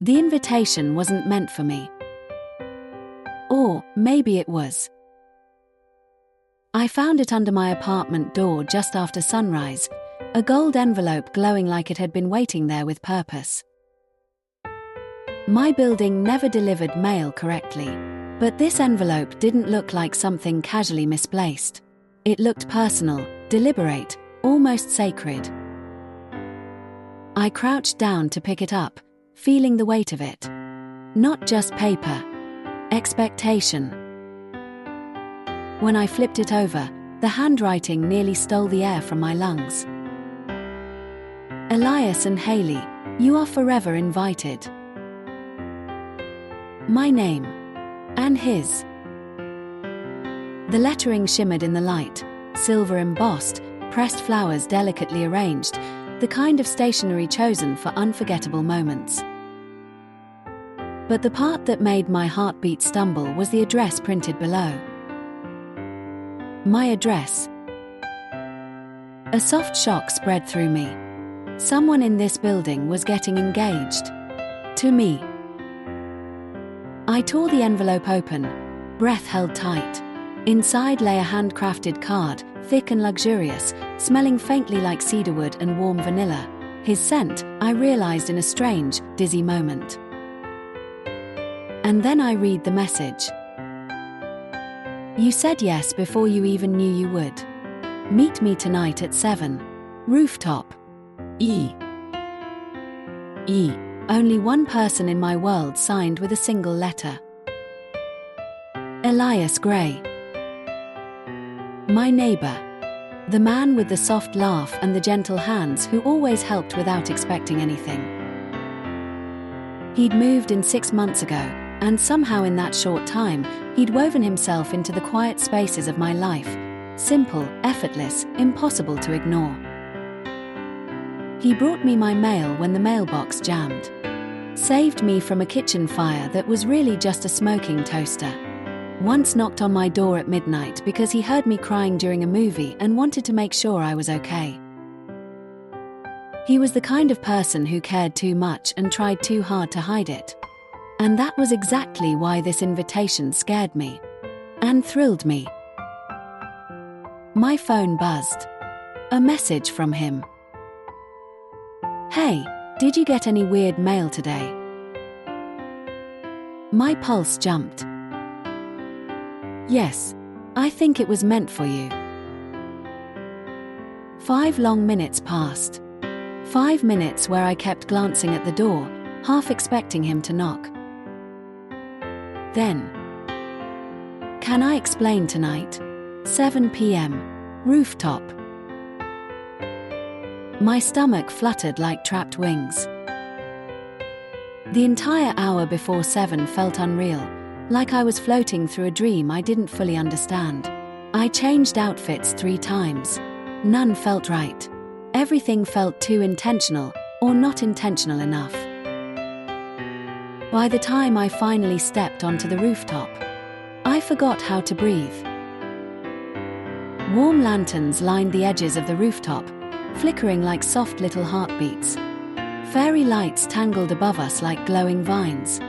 The invitation wasn't meant for me. Or maybe it was. I found it under my apartment door just after sunrise, a gold envelope glowing like it had been waiting there with purpose. My building never delivered mail correctly, but this envelope didn't look like something casually misplaced. It looked personal, deliberate, almost sacred. I crouched down to pick it up, feeling the weight of it. Not just paper. Expectation. When I flipped it over, the handwriting nearly stole the air from my lungs. Elias and Haley, you are forever invited. My name. And his. The lettering shimmered in the light, silver embossed, pressed flowers delicately arranged, the kind of stationery chosen for unforgettable moments. But the part that made my heartbeat stumble was the address printed below. My address. A soft shock spread through me. Someone in this building was getting engaged. To me. I tore the envelope open, breath held tight. Inside lay a handcrafted card, thick and luxurious, smelling faintly like cedarwood and warm vanilla. His scent, I realized in a strange, dizzy moment. And then I read the message. You said yes before you even knew you would. Meet me tonight at 7. Rooftop. E. Only one person in my world signed with a single letter. Elias Gray. My neighbor. The man with the soft laugh and the gentle hands who always helped without expecting anything. He'd moved in 6 months ago, and somehow in that short time, he'd woven himself into the quiet spaces of my life. Simple, effortless, impossible to ignore. He brought me my mail when the mailbox jammed. Saved me from a kitchen fire that was really just a smoking toaster. Once knocked on my door at midnight because he heard me crying during a movie and wanted to make sure I was okay. He was the kind of person who cared too much and tried too hard to hide it. And that was exactly why this invitation scared me. And thrilled me. My phone buzzed. A message from him. Hey, did you get any weird mail today? My pulse jumped. Yes, I think it was meant for you. 5 long minutes passed. 5 minutes where I kept glancing at the door, half expecting him to knock. Then. Can I explain tonight? 7 p.m. Rooftop. My stomach fluttered like trapped wings. The entire hour before 7 felt unreal, like I was floating through a dream I didn't fully understand. I changed outfits 3 times. None felt right. Everything felt too intentional, or not intentional enough. By the time I finally stepped onto the rooftop, I forgot how to breathe. Warm lanterns lined the edges of the rooftop, flickering like soft little heartbeats. Fairy lights tangled above us like glowing vines.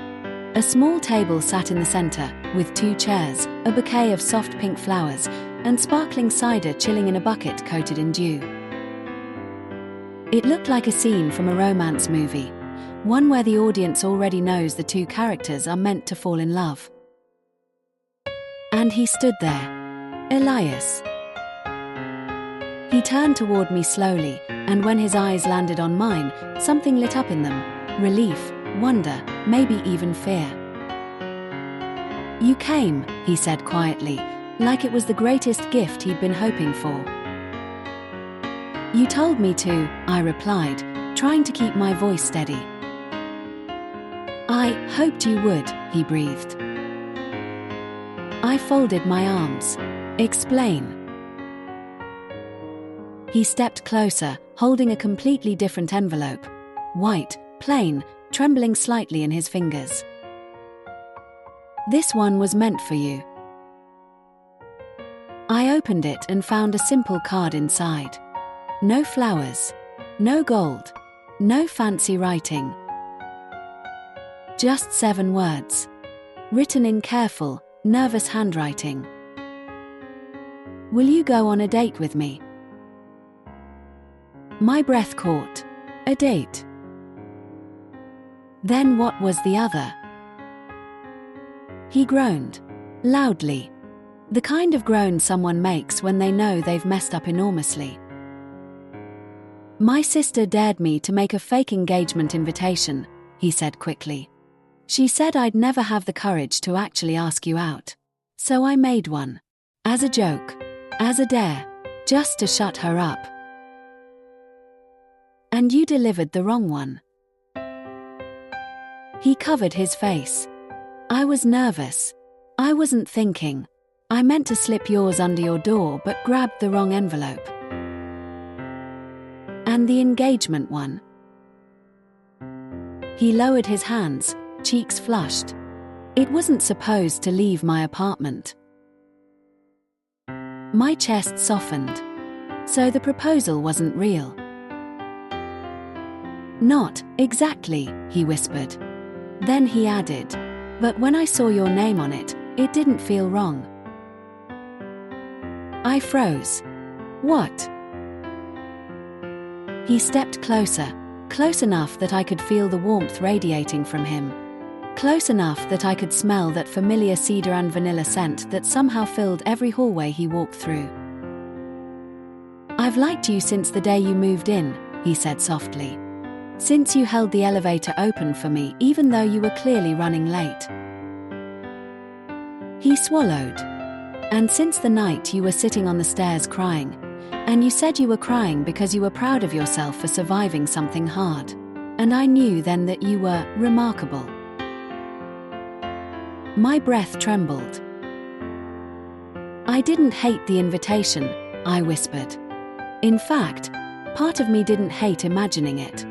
A small table sat in the center, with 2 chairs, a bouquet of soft pink flowers, and sparkling cider chilling in a bucket coated in dew. It looked like a scene from a romance movie, one where the audience already knows the 2 characters are meant to fall in love. And he stood there. Elias. He turned toward me slowly, and when his eyes landed on mine, something lit up in them. Relief, wonder, maybe even fear. You came, he said quietly, like it was the greatest gift he'd been hoping for. You told me to, I replied, trying to keep my voice steady. I hoped you would, he breathed. I folded my arms. Explain. He stepped closer, holding a completely different envelope. White, plain, trembling slightly in his fingers. This one was meant for you. I opened it and found a simple card inside. No flowers. No gold. No fancy writing. Just 7 words. Written in careful, nervous handwriting. Will you go on a date with me? My breath caught. A date. Then what was the other? He groaned. Loudly. The kind of groan someone makes when they know they've messed up enormously. My sister dared me to make a fake engagement invitation, he said quickly. She said I'd never have the courage to actually ask you out. So I made one. As a joke. As a dare. Just to shut her up. And you delivered the wrong one. He covered his face. I was nervous. I wasn't thinking. I meant to slip yours under your door but grabbed the wrong envelope. And the engagement one. He lowered his hands, cheeks flushed. It wasn't supposed to leave my apartment. My chest softened. So the proposal wasn't real. Not exactly, he whispered. Then he added, but when I saw your name on it, it didn't feel wrong. I froze. What? He stepped closer, close enough that I could feel the warmth radiating from him. Close enough that I could smell that familiar cedar and vanilla scent that somehow filled every hallway he walked through. I've liked you since the day you moved in, he said softly. Since you held the elevator open for me even though you were clearly running late. He swallowed. And since the night you were sitting on the stairs crying, and you said you were crying because you were proud of yourself for surviving something hard. And I knew then that you were remarkable. My breath trembled. I didn't hate the invitation, I whispered. In fact, part of me didn't hate imagining it.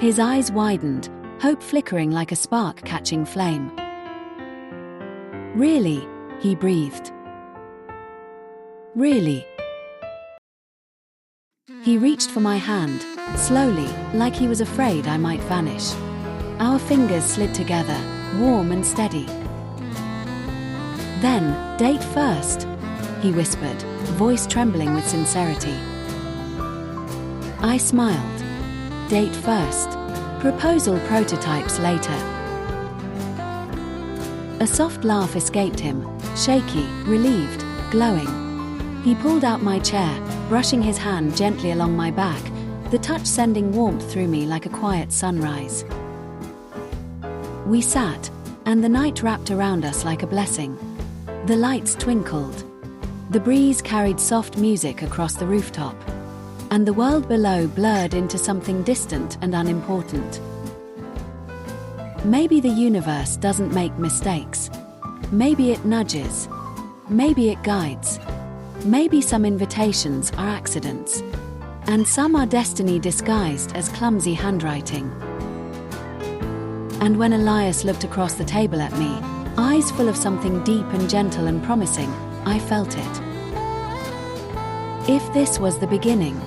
His eyes widened, hope flickering like a spark catching flame. Really, he breathed. Really. He reached for my hand, slowly, like he was afraid I might vanish. Our fingers slid together, warm and steady. Then, date first, he whispered, voice trembling with sincerity. I smiled. Date first. Proposal prototypes later. A soft laugh escaped him, shaky, relieved, glowing. He pulled out my chair, brushing his hand gently along my back, the touch sending warmth through me like a quiet sunrise. We sat, and the night wrapped around us like a blessing. The lights twinkled. The breeze carried soft music across the rooftop. And the world below blurred into something distant and unimportant. Maybe the universe doesn't make mistakes. Maybe it nudges. Maybe it guides. Maybe some invitations are accidents. And some are destiny disguised as clumsy handwriting. And when Elias looked across the table at me, eyes full of something deep and gentle and promising, I felt it. If this was the beginning,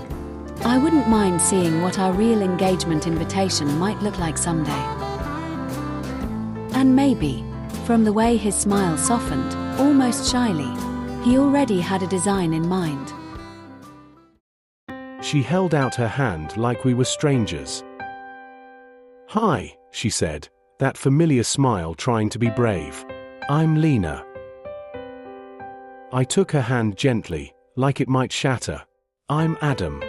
I wouldn't mind seeing what our real engagement invitation might look like someday. And maybe, from the way his smile softened, almost shyly, he already had a design in mind. She held out her hand like we were strangers. Hi, she said, that familiar smile trying to be brave. I'm Lena. I took her hand gently, like it might shatter. I'm Adam.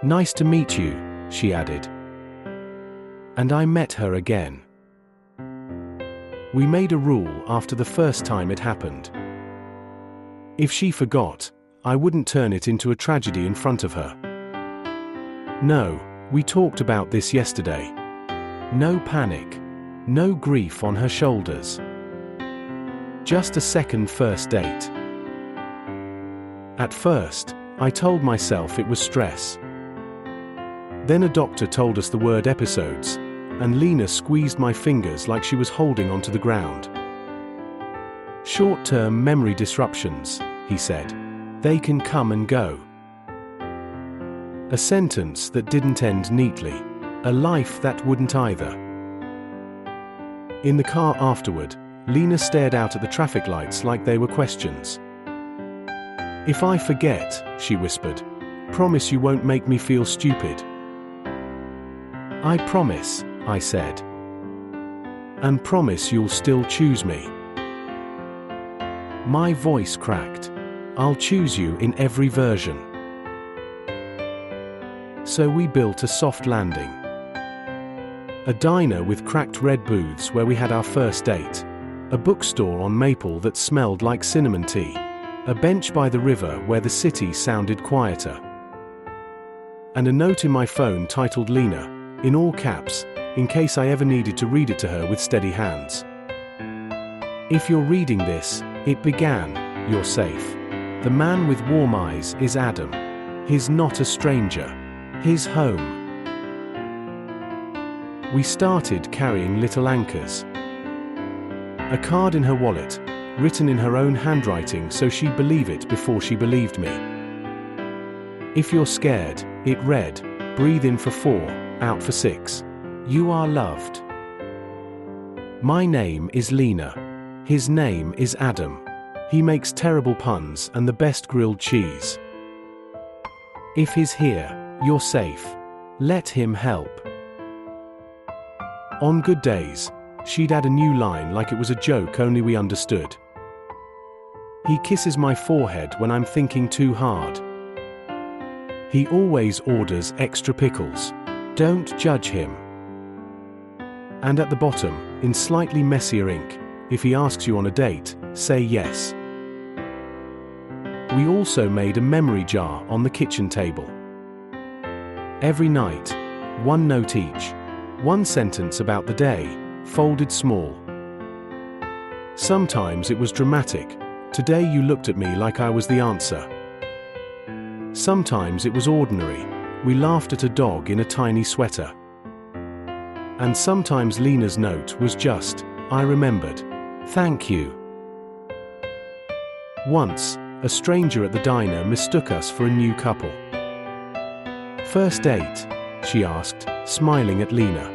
Nice to meet you, she added. And I met her again. We made a rule after the first time it happened. If she forgot, I wouldn't turn it into a tragedy in front of her. No, we talked about this yesterday. No panic. No grief on her shoulders. Just a second first date. At first, I told myself it was stress. Then a doctor told us the word episodes, and Lena squeezed my fingers like she was holding onto the ground. Short-term memory disruptions, he said. They can come and go. A sentence that didn't end neatly, A life that wouldn't either. In the car afterward, Lena stared out at the traffic lights like they were questions. "If I forget," she whispered, "promise you won't make me feel stupid." "I promise," I said. "And promise you'll still choose me." My voice cracked. "I'll choose you in every version." So we built a soft landing. A diner with cracked red booths where we had our first date. A bookstore on Maple that smelled like cinnamon tea. A bench by the river where the city sounded quieter. And a note in my phone titled Lena, in all caps, in case I ever needed to read it to her with steady hands. "If you're reading this, it began, you're safe. The man with warm eyes is Adam. He's not a stranger. His home." We started carrying little anchors. A card in her wallet, written in her own handwriting so she'd believe it before she believed me. "If you're scared," it read, "breathe in for 4, out for 6. You are loved." My name is Lena. His name is Adam. He makes terrible puns and the best grilled cheese. If he's here, you're safe. Let him help. On good days, she'd add a new line like it was a joke only we understood. He kisses my forehead when I'm thinking too hard. He always orders extra pickles. Don't judge him. And at the bottom, in slightly messier ink, if he asks you on a date, say yes. We also made a memory jar on the kitchen table. Every night, one note each, one sentence about the day, folded small. Sometimes it was dramatic. Today you looked at me like I was the answer. Sometimes it was ordinary. We laughed at a dog in a tiny sweater. And sometimes Lena's note was just, "I remembered. Thank you." Once, a stranger at the diner mistook us for a new couple. "First date?" she asked, smiling at Lena.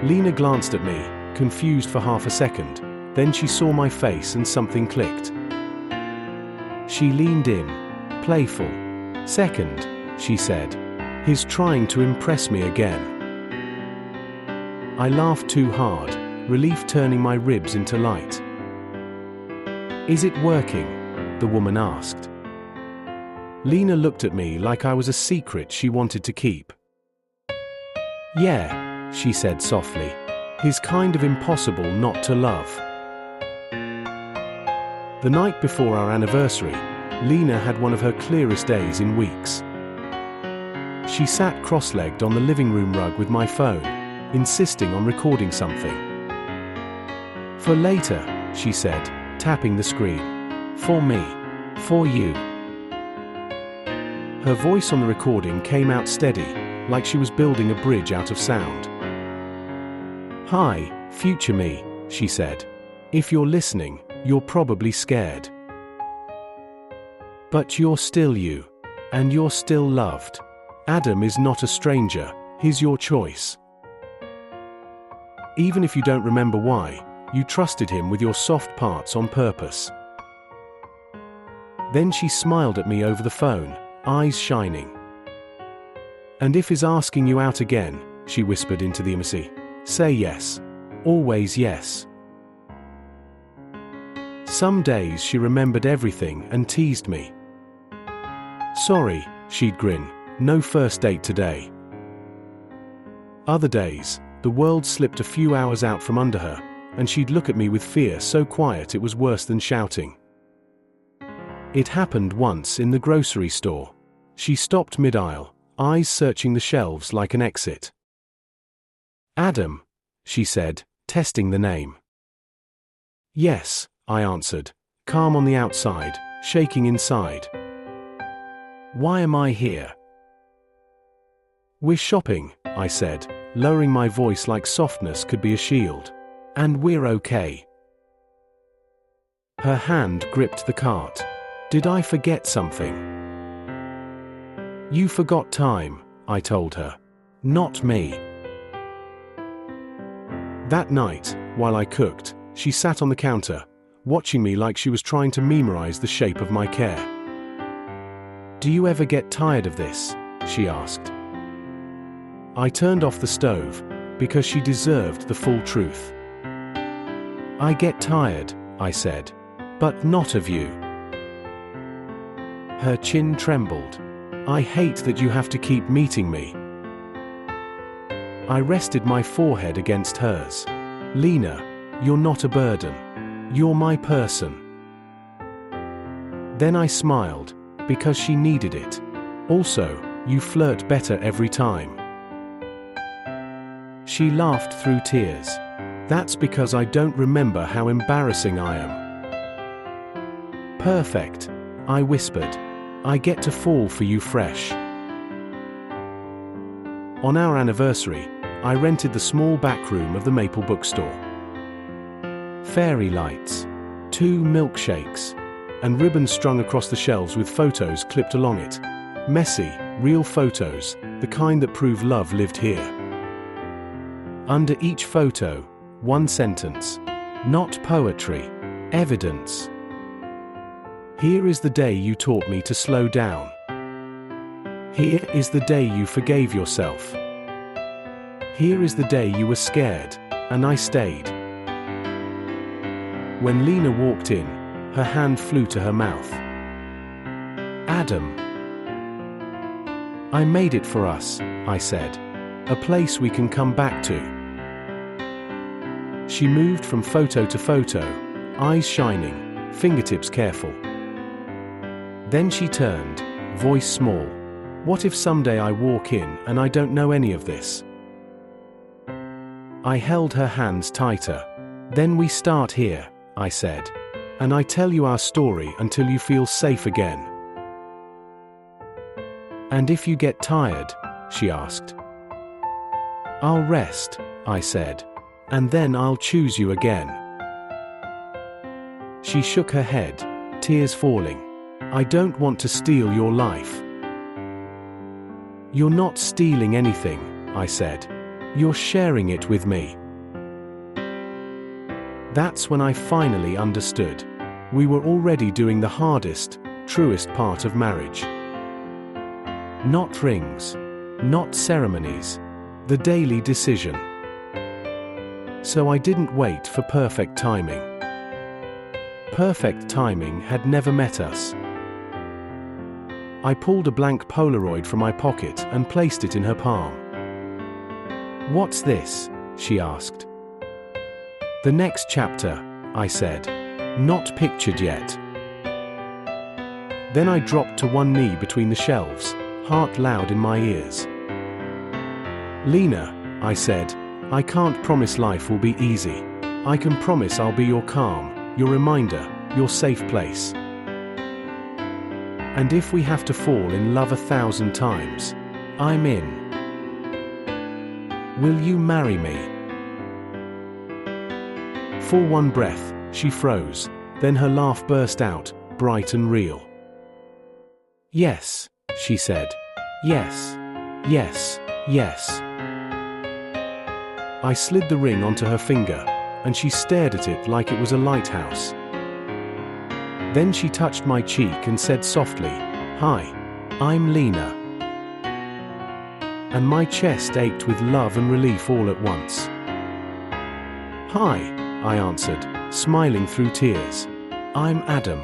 Lena glanced at me, confused for half a second, then she saw my face and something clicked. She leaned in, playful. "Second," she said. "He's trying to impress me again." I laughed too hard, relief turning my ribs into light. "Is it working?" the woman asked. Lena looked at me like I was a secret she wanted to keep. "Yeah," she said softly. "He's kind of impossible not to love." The night before our anniversary, Lena had one of her clearest days in weeks. She sat cross-legged on the living room rug with my phone, insisting on recording something. "For later," she said, tapping the screen. "For me. For you." Her voice on the recording came out steady, like she was building a bridge out of sound. "Hi, future me," she said. "If you're listening, you're probably scared. But you're still you. And you're still loved. Adam is not a stranger, he's your choice. Even if you don't remember why, you trusted him with your soft parts on purpose." Then she smiled at me over the phone, eyes shining. "And if he's asking you out again," she whispered into the intimacy, "say yes. Always yes." Some days she remembered everything and teased me. "Sorry," she'd grin, "no first date today." Other days, the world slipped a few hours out from under her, and she'd look at me with fear so quiet it was worse than shouting. It happened once in the grocery store. She stopped mid-aisle, eyes searching the shelves like an exit. "Adam," she said, testing the name. "Yes," I answered, calm on the outside, shaking inside. "Why am I here?" "We're shopping," I said, lowering my voice like softness could be a shield. "And we're okay." Her hand gripped the cart. "Did I forget something?" "You forgot time," I told her. Not me. That night, while I cooked, she sat on the counter, watching me like she was trying to memorize the shape of my care. "Do you ever get tired of this?" she asked. I turned off the stove, because she deserved the full truth. "I get tired," I said, "but not of you." Her chin trembled. "I hate that you have to keep meeting me." I rested my forehead against hers. "Lena, you're not a burden. You're my person." Then I smiled, because she needed it. "Also, you flirt better every time." She laughed through tears. "That's because I don't remember how embarrassing I am." "Perfect," I whispered. "I get to fall for you fresh." On our anniversary, I rented the small back room of the Maple bookstore. Fairy lights, 2 milkshakes, and ribbons strung across the shelves with photos clipped along it. Messy, real photos, the kind that prove love lived here. Under each photo, one sentence. Not poetry, evidence. "Here is the day you taught me to slow down. Here is the day you forgave yourself. Here is the day you were scared, and I stayed." When Lena walked in, her hand flew to her mouth. "Adam." "I made it for us," I said. "A place we can come back to." She moved from photo to photo, eyes shining, fingertips careful. Then she turned, voice small. "What if someday I walk in and I don't know any of this?" I held her hands tighter. "Then we start here," I said. "And I tell you our story until you feel safe again." "And if you get tired?" she asked. "I'll rest," I said. "And then I'll choose you again." She shook her head, tears falling. "I don't want to steal your life." "You're not stealing anything," I said. "You're sharing it with me." That's when I finally understood. We were already doing the hardest, truest part of marriage. Not rings, not ceremonies, the daily decision. So I didn't wait for perfect timing. Perfect timing had never met us. I pulled a blank Polaroid from my pocket and placed it in her palm. "What's this?" she asked. "The next chapter," I said. "Not pictured yet." Then I dropped to one knee between the shelves, heart loud in my ears. "Lena," I said, "I can't promise life will be easy. I can promise I'll be your calm, your reminder, your safe place. And if we have to fall in love 1,000 times, I'm in. Will you marry me?" For one breath, she froze, then her laugh burst out, bright and real. "Yes," she said. "Yes, yes, yes." I slid the ring onto her finger, and she stared at it like it was a lighthouse. Then she touched my cheek and said softly, "Hi, I'm Lena." And my chest ached with love and relief all at once. "Hi," I answered, smiling through tears. "I'm Adam."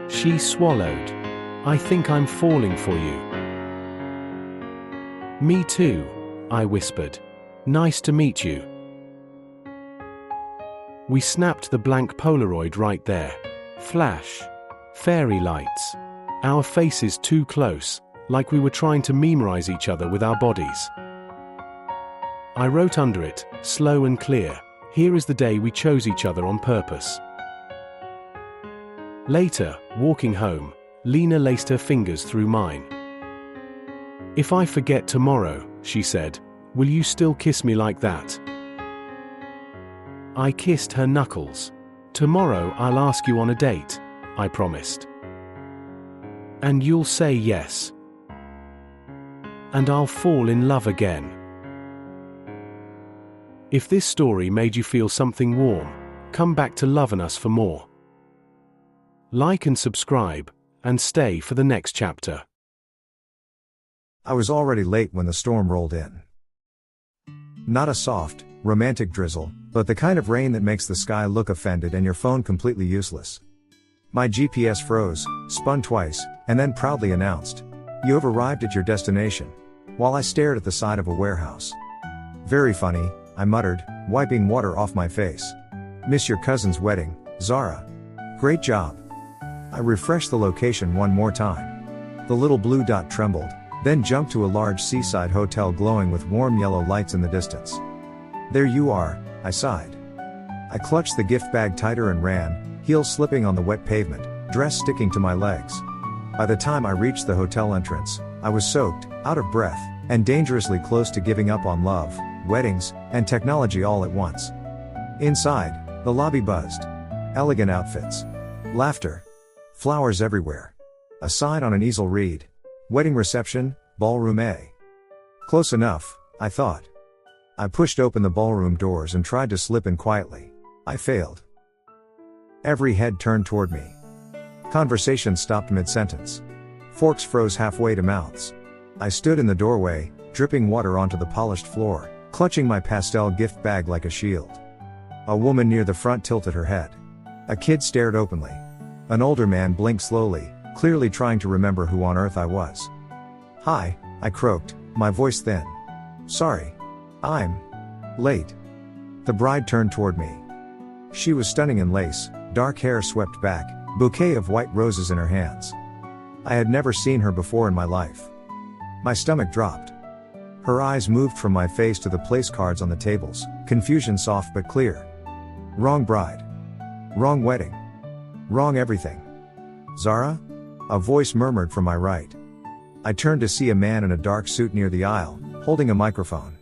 She swallowed. "I think I'm falling for you." "Me too," I whispered. "Nice to meet you." We snapped the blank Polaroid right there. Flash. Fairy lights. Our faces too close, like we were trying to memorize each other with our bodies. I wrote under it, slow and clear, "Here is the day we chose each other on purpose." Later, walking home, Lena laced her fingers through mine. "If I forget tomorrow," she said, "will you still kiss me like that?" I kissed her knuckles. "Tomorrow I'll ask you on a date," I promised. "And you'll say yes." and I'll fall in love again. If this story made you feel something warm, come back to Lovin' Us for more. Like and subscribe, and stay for the next chapter. I was already late when the storm rolled in. Not a soft, romantic drizzle, but the kind of rain that makes the sky look offended and your phone completely useless. My GPS froze, spun twice, and then proudly announced, "You have arrived at your destination," while I stared at the side of a warehouse. "Very funny," I muttered, wiping water off my face. "Miss your cousin's wedding, Zara. Great job." I refreshed the location one more time. The little blue dot trembled, then jumped to a large seaside hotel glowing with warm yellow lights in the distance. "There you are," I sighed. I clutched the gift bag tighter and ran, heels slipping on the wet pavement, dress sticking to my legs. By the time I reached the hotel entrance, I was soaked, out of breath, and dangerously close to giving up on love, weddings, and technology all at once. Inside, the lobby buzzed. Elegant outfits. Laughter. Flowers everywhere. A sign on an easel read, "Wedding reception, ballroom A." Close enough, I thought. I pushed open the ballroom doors and tried to slip in quietly. I failed. Every head turned toward me. Conversation stopped mid-sentence. Forks froze halfway to mouths. I stood in the doorway, dripping water onto the polished floor, clutching my pastel gift bag like a shield. A woman near the front tilted her head. A kid stared openly. An older man blinked slowly, clearly trying to remember who on earth I was. "Hi," I croaked, my voice thin. "Sorry. I'm late." The bride turned toward me. She was stunning in lace, dark hair swept back, bouquet of white roses in her hands. I had never seen her before in my life. My stomach dropped. Her eyes moved from my face to the place cards on the tables, confusion soft but clear. Wrong bride. Wrong wedding. Wrong everything. "Zara?" A voice murmured from my right. I turned to see a man in a dark suit near the aisle, holding a microphone.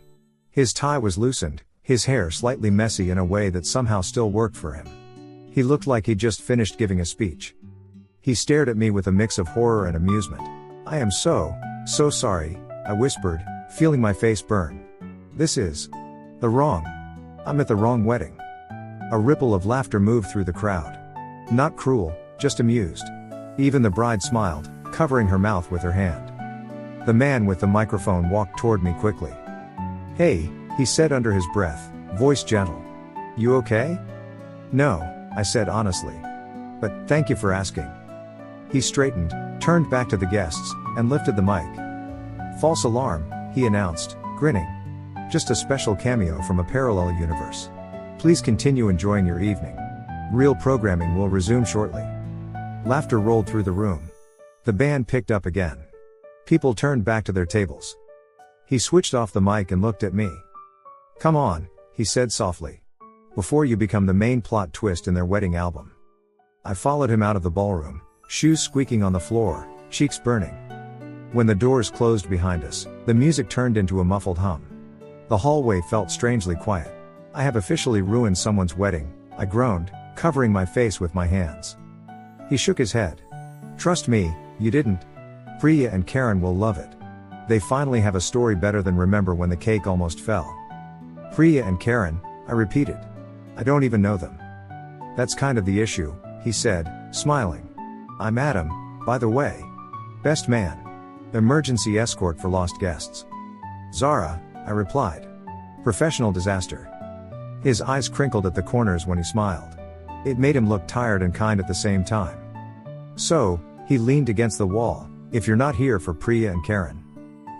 His tie was loosened, his hair slightly messy in a way that somehow still worked for him. He looked like he'd just finished giving a speech. He stared at me with a mix of horror and amusement. "I am so sorry," I whispered, feeling my face burn. "This is I'm at the wrong wedding." A ripple of laughter moved through the crowd. Not cruel, just amused. Even the bride smiled, covering her mouth with her hand. The man with the microphone walked toward me quickly. "Hey," he said under his breath, voice gentle. "You okay?" "No," I said honestly. "But thank you for asking." He straightened, turned back to the guests, and lifted the mic. "False alarm," he announced, grinning. "Just a special cameo from a parallel universe. Please continue enjoying your evening. Real programming will resume shortly." Laughter rolled through the room. The band picked up again. People turned back to their tables. He switched off the mic and looked at me. "Come on," he said softly. "Before you become the main plot twist in their wedding album." I followed him out of the ballroom, shoes squeaking on the floor, cheeks burning. When the doors closed behind us, the music turned into a muffled hum. The hallway felt strangely quiet. "I have officially ruined someone's wedding," I groaned, covering my face with my hands. He shook his head. "Trust me, you didn't. Priya and Karen will love it. They finally have a story better than Remember When the Cake Almost Fell." "Priya and Karen," I repeated. "I don't even know them." "That's kind of the issue," he said, smiling. "I'm Adam, by the way. Best man. Emergency escort for lost guests." "Zara," I replied. "Professional disaster." His eyes crinkled at the corners when he smiled. It made him look tired and kind at the same time. "So," he leaned against the wall, "if you're not here for Priya and Karen,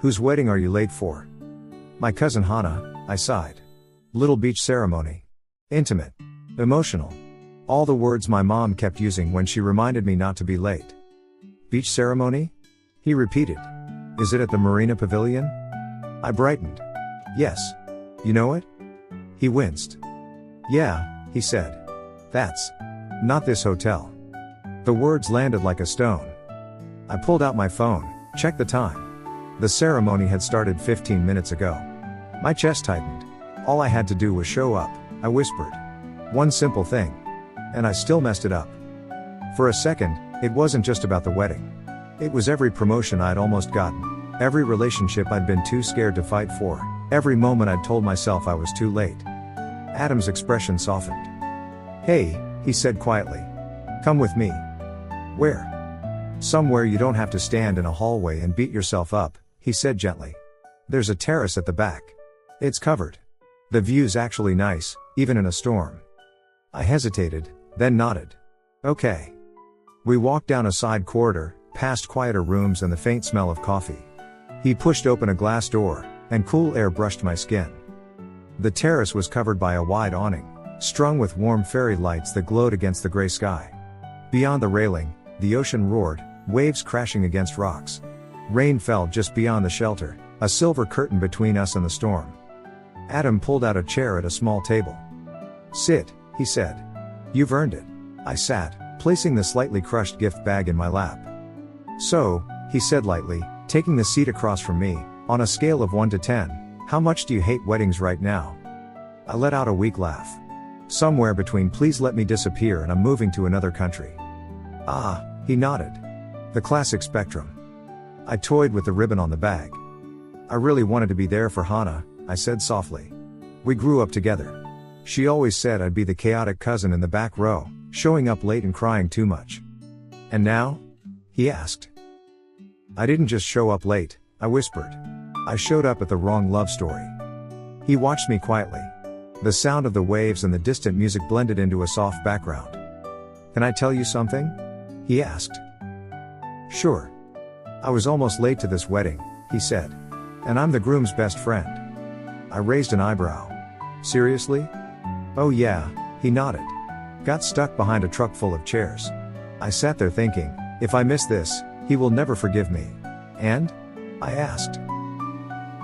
whose wedding are you late for?" "My cousin Hannah," I sighed. "Little beach ceremony. Intimate. Emotional. All the words my mom kept using when she reminded me not to be late." "Beach ceremony?" he repeated. "Is it at the Marina Pavilion?" I brightened. "Yes. You know it?" He winced. "Yeah," he said. "That's not this hotel." The words landed like a stone. I pulled out my phone, checked the time. The ceremony had started 15 minutes ago. My chest tightened. All I had to do was show up, I whispered. One simple thing. And I still messed it up. For a second, it wasn't just about the wedding. It was every promotion I'd almost gotten. Every relationship I'd been too scared to fight for, every moment I'd told myself I was too late. Adam's expression softened. "Hey," he said quietly. "Come with me." "Where?" "Somewhere you don't have to stand in a hallway and beat yourself up," he said gently. "There's a terrace at the back. It's covered. The view's actually nice, even in a storm." I hesitated, then nodded. "Okay." We walked down a side corridor, past quieter rooms and the faint smell of coffee. He pushed open a glass door, and cool air brushed my skin. The terrace was covered by a wide awning, strung with warm fairy lights that glowed against the gray sky. Beyond the railing, the ocean roared, waves crashing against rocks. Rain fell just beyond the shelter, a silver curtain between us and the storm. Adam pulled out a chair at a small table. "Sit," he said. "You've earned it." I sat, placing the slightly crushed gift bag in my lap. "So," he said lightly, taking the seat across from me, "on a scale of 1 to 10, how much do you hate weddings right now?" I let out a weak laugh. "Somewhere between please let me disappear and I'm moving to another country." "Ah," he nodded. "The classic spectrum." I toyed with the ribbon on the bag. "I really wanted to be there for Hannah," I said softly. "We grew up together. She always said I'd be the chaotic cousin in the back row, showing up late and crying too much." "And now?" he asked. "I didn't just show up late," I whispered. "I showed up at the wrong love story." He watched me quietly. The sound of the waves and the distant music blended into a soft background. "Can I tell you something?" he asked. "Sure." "I was almost late to this wedding," he said. "And I'm the groom's best friend." I raised an eyebrow. "Seriously?" "Oh yeah," he nodded. "Got stuck behind a truck full of chairs." I sat there thinking, if I miss this, he will never forgive me. "And?" I asked.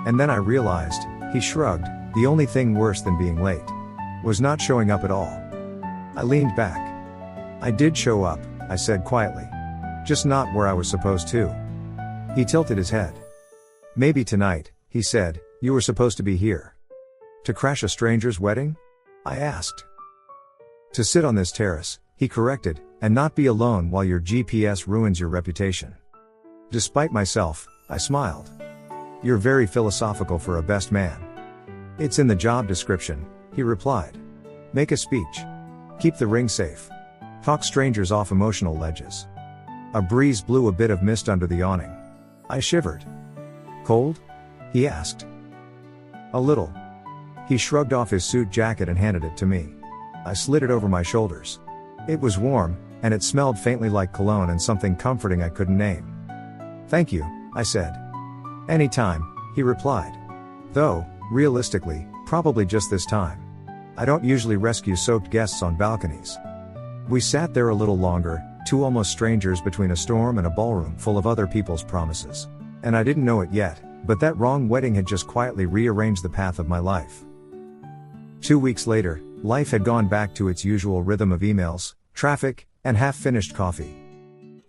And then I realized, he shrugged, the only thing worse than being late was not showing up at all. I leaned back. "I did show up," I said quietly. "Just not where I was supposed to." He tilted his head. "Maybe tonight," he said, "you were supposed to be here." "To crash a stranger's wedding?" I asked. "To sit on this terrace," he corrected, "and not be alone while your GPS ruins your reputation." Despite myself, I smiled. "You're very philosophical for a best man." "It's in the job description," he replied. "Make a speech. Keep the ring safe. Talk strangers off emotional ledges." A breeze blew a bit of mist under the awning. I shivered. "Cold?" he asked. "A little." He shrugged off his suit jacket and handed it to me. I slid it over my shoulders. It was warm, and it smelled faintly like cologne and something comforting I couldn't name. "Thank you," I said. "Anytime," he replied. "Though, realistically, probably just this time. I don't usually rescue soaked guests on balconies." We sat there a little longer, two almost strangers between a storm and a ballroom full of other people's promises. And I didn't know it yet, but that wrong wedding had just quietly rearranged the path of my life. 2 weeks later, life had gone back to its usual rhythm of emails, traffic, and half-finished coffee.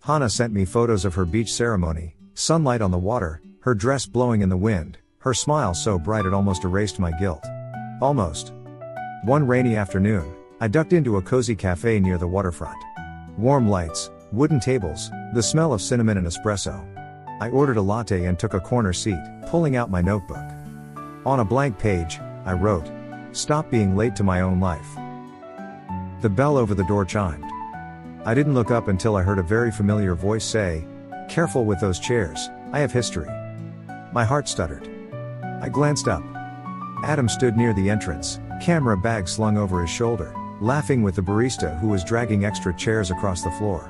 Hannah sent me photos of her beach ceremony, sunlight on the water, her dress blowing in the wind, her smile so bright it almost erased my guilt. Almost. One rainy afternoon, I ducked into a cozy cafe near the waterfront. Warm lights, wooden tables, the smell of cinnamon and espresso. I ordered a latte and took a corner seat, pulling out my notebook. On a blank page, I wrote, "Stop being late to my own life." The bell over the door chimed. I didn't look up until I heard a very familiar voice say, "Careful with those chairs, I have history." My heart stuttered. I glanced up. Adam stood near the entrance, camera bag slung over his shoulder, laughing with the barista who was dragging extra chairs across the floor.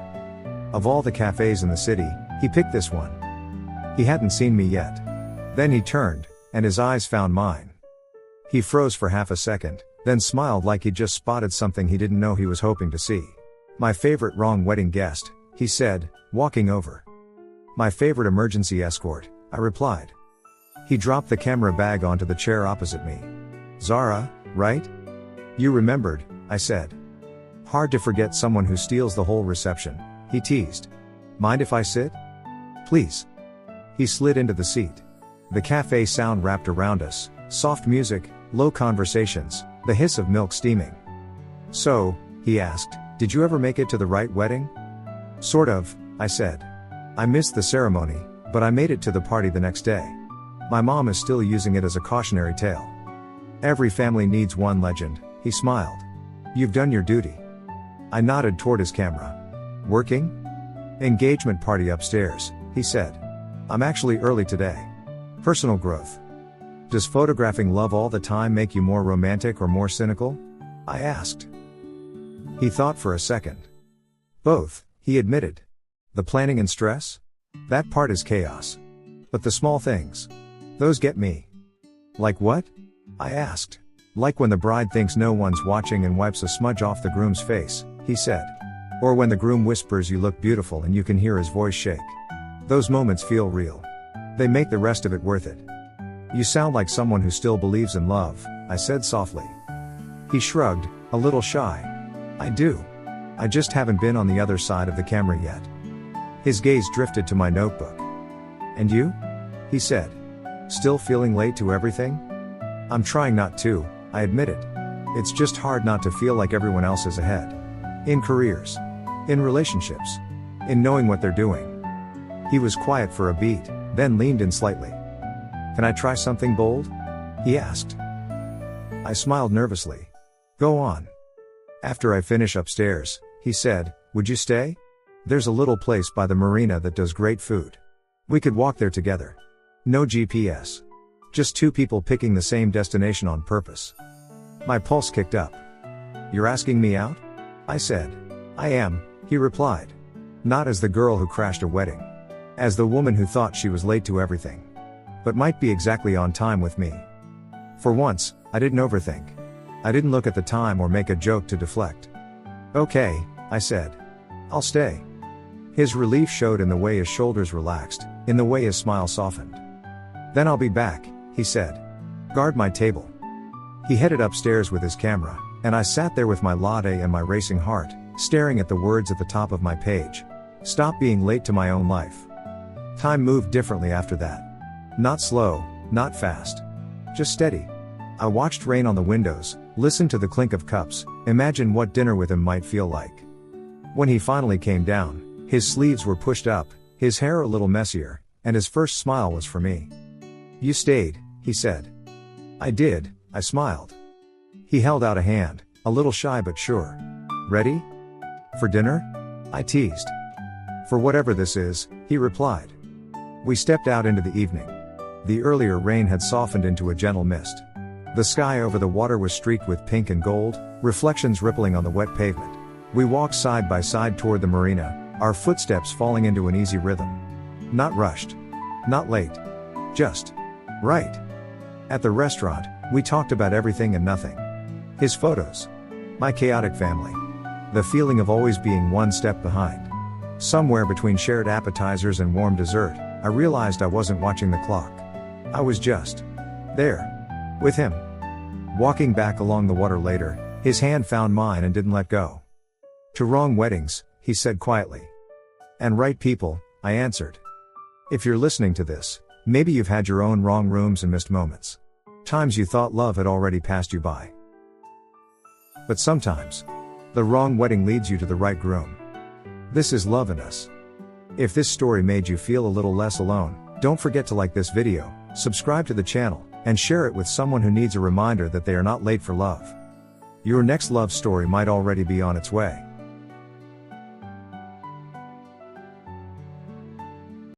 Of all the cafes in the city, he picked this one. He hadn't seen me yet. Then he turned, and his eyes found mine. He froze for half a second, then smiled like he'd just spotted something he didn't know he was hoping to see. "My favorite wrong wedding guest," he said, walking over. "My favorite emergency escort," I replied. He dropped the camera bag onto the chair opposite me. "Zara, right? You remembered," I said. "Hard to forget someone who steals the whole reception," he teased. "Mind if I sit?" "Please." He slid into the seat. The cafe sound wrapped around us, soft music, low conversations, the hiss of milk steaming. "So," he asked, "did you ever make it to the right wedding?" "Sort of," I said. "I missed the ceremony, But I made it to the party the next day. My mom is still using it as a cautionary tale. Every family needs one legend, he smiled. You've done your duty. I nodded toward his camera. Working? Engagement party upstairs, he said. I'm actually early today. Personal growth. Does photographing love all the time make you more romantic or more cynical? I asked. He thought for a second. Both, he admitted. The planning and stress? That part is chaos. But the small things. Those get me. Like what? I asked. Like when the bride thinks no one's watching and wipes a smudge off the groom's face, he said. Or when the groom whispers you look beautiful and you can hear his voice shake. Those moments feel real. They make the rest of it worth it. You sound like someone who still believes in love, I said softly. He shrugged, a little shy. I do. I just haven't been on the other side of the camera yet. His gaze drifted to my notebook. And you? He said. Still feeling late to everything? I'm trying not to, I admitted. It's just hard not to feel like everyone else is ahead. In careers. In relationships. In knowing what they're doing. He was quiet for a beat, then leaned in slightly. Can I try something bold? He asked. I smiled nervously. Go on. After I finish upstairs, he said, would you stay? There's a little place by the marina that does great food. We could walk there together. No GPS. Just two people picking the same destination on purpose. My pulse kicked up. You're asking me out? I said. I am, he replied. Not as the girl who crashed a wedding. As the woman who thought she was late to everything. But might be exactly on time with me. For once, I didn't overthink. I didn't look at the time or make a joke to deflect. Okay, I said. I'll stay. His relief showed in the way his shoulders relaxed, in the way his smile softened. Then I'll be back, he said. Guard my table. He headed upstairs with his camera, and I sat there with my latte and my racing heart, staring at the words at the top of my page. Stop being late to my own life. Time moved differently after that. Not slow, not fast. Just steady. I watched rain on the windows, listened to the clink of cups, imagined what dinner with him might feel like. When he finally came down, his sleeves were pushed up, his hair a little messier, and his first smile was for me. You stayed, he said. I did, I smiled. He held out a hand, a little shy but sure. Ready? For dinner? I teased. For whatever this is, he replied. We stepped out into the evening. The earlier rain had softened into a gentle mist. The sky over the water was streaked with pink and gold, reflections rippling on the wet pavement. We walked side by side toward the marina, our footsteps falling into an easy rhythm. Not rushed. Not late. Just right. At the restaurant, we talked about everything and nothing. His photos. My chaotic family. The feeling of always being one step behind. Somewhere between shared appetizers and warm dessert, I realized I wasn't watching the clock. I was just there. With him. Walking back along the water later, his hand found mine and didn't let go. To wrong weddings, he said quietly. And right people, I answered. If you're listening to this, maybe you've had your own wrong rooms and missed moments. Times you thought love had already passed you by. But sometimes, the wrong wedding leads you to the right groom. This is Love in Us. If this story made you feel a little less alone, don't forget to like this video, subscribe to the channel, and share it with someone who needs a reminder that they are not late for love. Your next love story might already be on its way.